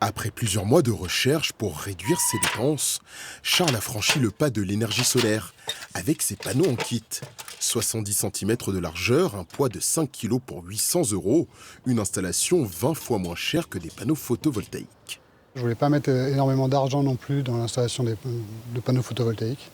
Après plusieurs mois de recherche pour réduire ses dépenses, Charles a franchi le pas de l'énergie solaire avec ses panneaux en kit. 70 cm de largeur, un poids de 5 kg pour 800 €, une installation 20 fois moins chère que des panneaux photovoltaïques. Je voulais pas mettre énormément d'argent non plus dans l'installation de panneaux photovoltaïques.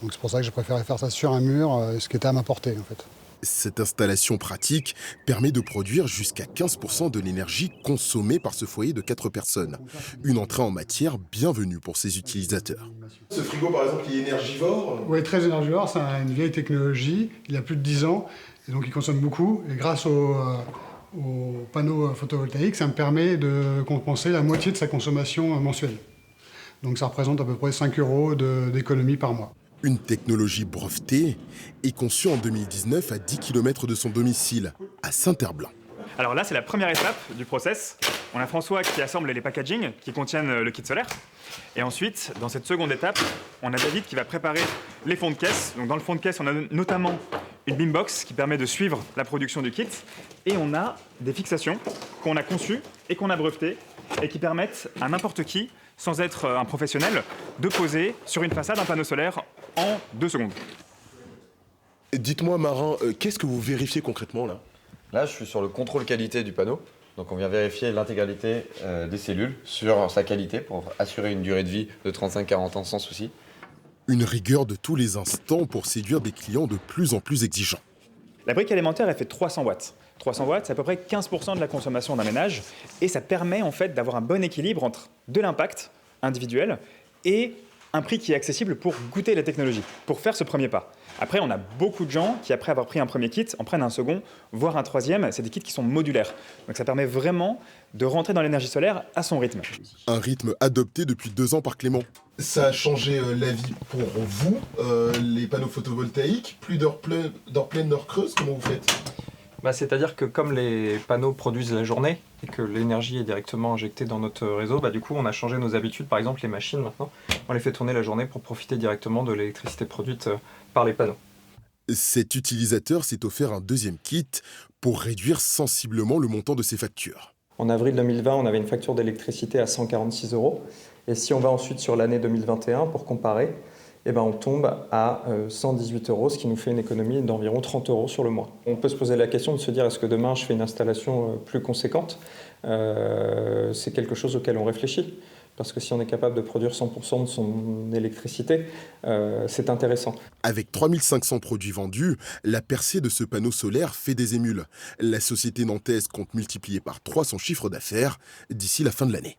Donc c'est pour ça que j'ai préféré faire ça sur un mur, ce qui était à ma portée en fait. Cette installation pratique permet de produire jusqu'à 15% de l'énergie consommée par ce foyer de 4 personnes. Une entrée en matière bienvenue pour ses utilisateurs. Ce frigo, par exemple, il est énergivore. Oui, très énergivore, c'est une vieille technologie, il a plus de 10 ans, et donc il consomme beaucoup. Et grâce aux panneaux photovoltaïques, ça me permet de compenser la moitié de sa consommation mensuelle. Donc ça représente à peu près 5 € d'économie par mois. Une technologie brevetée et conçue en 2019 à 10 km de son domicile, à Saint-Herblain. Alors là, c'est la première étape du process. On a François qui assemble les packagings qui contiennent le kit solaire. Et ensuite, dans cette seconde étape, on a David qui va préparer les fonds de caisse. Donc dans le fond de caisse, on a notamment une beambox qui permet de suivre la production du kit. Et on a des fixations qu'on a conçues et qu'on a brevetées et qui permettent à n'importe qui, sans être un professionnel, de poser sur une façade un panneau solaire en 2 secondes. Dites-moi, Marin, qu'est-ce que vous vérifiez concrètement là ? Là, je suis sur le contrôle qualité du panneau. Donc on vient vérifier l'intégralité des cellules sur sa qualité pour assurer une durée de vie de 35-40 ans sans souci. Une rigueur de tous les instants pour séduire des clients de plus en plus exigeants. La brique élémentaire, elle fait 300 watts. 300 watts, c'est à peu près 15% de la consommation d'un ménage. Et ça permet en fait d'avoir un bon équilibre entre de l'impact individuel et un prix qui est accessible pour goûter la technologie, pour faire ce premier pas. Après, on a beaucoup de gens qui, après avoir pris un premier kit, en prennent un second, voire un troisième. C'est des kits qui sont modulaires. Donc ça permet vraiment de rentrer dans l'énergie solaire à son rythme. Un rythme adopté depuis 2 ans par Clément. Ça a changé la vie pour vous, les panneaux photovoltaïques. Plus d'heures pleines, d'heures creuses, comment vous faites ? C'est-à-dire que comme les panneaux produisent la journée et que l'énergie est directement injectée dans notre réseau, du coup on a changé nos habitudes. Par exemple les machines maintenant, on les fait tourner la journée pour profiter directement de l'électricité produite par les panneaux. Cet utilisateur s'est offert un deuxième kit pour réduire sensiblement le montant de ses factures. En avril 2020, on avait une facture d'électricité à 146 €. Et si on va ensuite sur l'année 2021 pour comparer, on tombe à 118 €, ce qui nous fait une économie d'environ 30 € sur le mois. On peut se poser la question de se dire, est-ce que demain je fais une installation plus conséquente ? C'est quelque chose auquel on réfléchit. Parce que si on est capable de produire 100% de son électricité, c'est intéressant. Avec 3500 produits vendus, la percée de ce panneau solaire fait des émules. La société nantaise compte multiplier par 3 son chiffre d'affaires d'ici la fin de l'année.